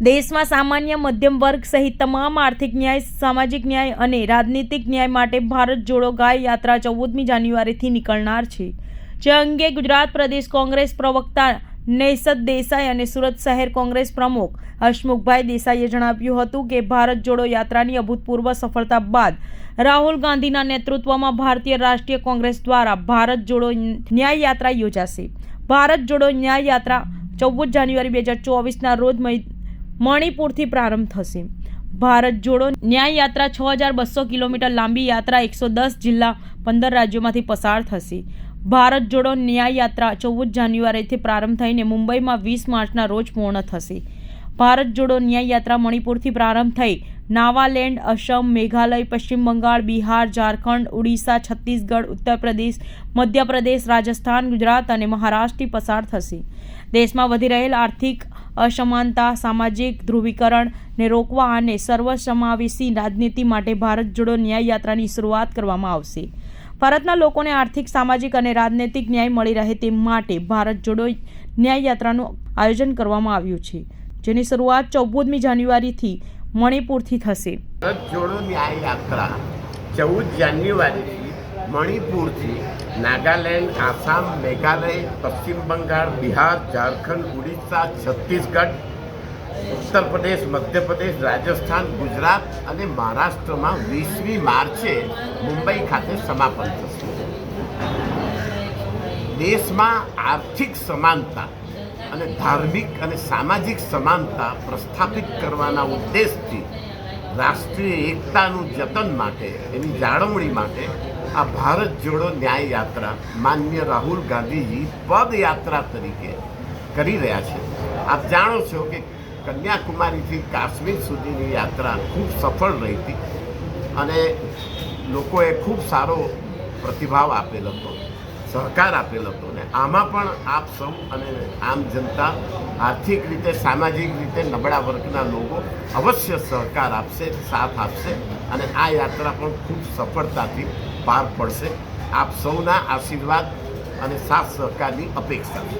દેશમાં સામાન્ય મધ્યમ વર્ગ સહિત તમામ આર્થિક ન્યાય, સામાજિક ન્યાય અને રાજનીતિક ન્યાય માટે ભારત જોડો ગાય યાત્રા 14મી જાન્યુઆરીથી નીકળનાર છે, જે અંગે ગુજરાત પ્રદેશ કોંગ્રેસ પ્રવક્તા નૈસદ દેસાઈ અને સુરત શહેર કોંગ્રેસ પ્રમુખ હસમુખભાઈ દેસાઈએ જણાવ્યું હતું કે ભારત જોડો યાત્રાની અભૂતપૂર્વ સફળતા બાદ રાહુલ ગાંધીના નેતૃત્વમાં ભારતીય રાષ્ટ્રીય કોંગ્રેસ દ્વારા ભારત જોડો ન્યાય યાત્રા યોજાશે। ભારત જોડો ન્યાય યાત્રા 14 જાન્યુઆરી 2024ના રોજ મણિપુરથી પ્રારંભ થશે। ભારત જોડો ન્યાય યાત્રા 6200 કિલોમીટર લાંબી યાત્રા 110 જિલ્લા 15 રાજ્યોમાંથી પસાર થશે। ભારત જોડો ન્યાય યાત્રા 14 જાન્યુઆરીથી પ્રારંભ થઈને મુંબઈમાં 20 માર્ચના રોજ પૂર્ણ થશે। ભારત જોડો ન્યાય યાત્રા મણિપુરથી પ્રારંભ થઈ નાગાલેન્ડ, અસમ, મેઘાલય, પશ્ચિમ બંગાળ, બિહાર, ઝારખંડ, ઓડિશા, છત્તીસગઢ, ઉત્તર પ્રદેશ, મધ્યપ્રદેશ, રાજસ્થાન, ગુજરાત અને મહારાષ્ટ્રથી પસાર થશે। દેશમાં વધી રહેલ આર્થિક અસમાનતા, સામાજિક ધ્રુવીકરણને રોકવા અને સર્વસમાવેશી રાજનીતિ માટે ભારત જોડો ન્યાય યાત્રાની શરૂઆત કરવામાં આવશે। ભારતના લોકોને આર્થિક, સામાજિક અને રાજનૈતિક ન્યાય મળી રહે તે માટે ભારત જોડો ન્યાય યાત્રાનું આયોજન કરવામાં આવ્યું છે, જેની શરૂઆત 14મી જાન્યુઆરીથી મણિપુરથી થશે। ભારત જોડો ન્યાય યાત્રા 14 જાન્યુઆરીથી મણિપુરથી નાગાલેન્ડ, આસામ, મેઘાલય, પશ્ચિમ બંગાળ, બિહાર, ઝારખંડ, ઓડિશા, છત્તીસગઢ, ઉત્તર પ્રદેશ, મધ્યપ્રદેશ, રાજસ્થાન, ગુજરાત અને મહારાષ્ટ્રમાં 20મી માર્ચે મુંબઈ ખાતે સમાપન થશે। દેશમાં આર્થિક સમાનતા અને ધાર્મિક અને સામાજિક સમાનતા પ્રસ્થાપિત કરવાના ઉદ્દેશથી રાષ્ટ્રીય એકતાનું જતન માટે, એની જાળવણી માટે આ ભારત જોડો ન્યાય યાત્રા માનનીય રાહુલ ગાંધીજી પદયાત્રા તરીકે કરી રહ્યા છે। આપ જાણો છો કે કન્યાકુમારીથી કાશ્મીર સુધીની યાત્રા ખૂબ સફળ રહી હતી અને લોકોએ ખૂબ સારો પ્રતિભાવ આપેલો હતો, સહકાર આપેલો હતો ને આમાં પણ આપ સૌ અને આમ જનતા, આર્થિક રીતે, સામાજિક રીતે નબળા વર્ગના લોકો અવશ્ય સહકાર આપશે, સાથ આપશે અને આ યાત્રા પણ ખૂબ સફળતાથી પાર પડશે। આપ સૌના આશીર્વાદ અને સાથ સહકારની અપેક્ષા છે।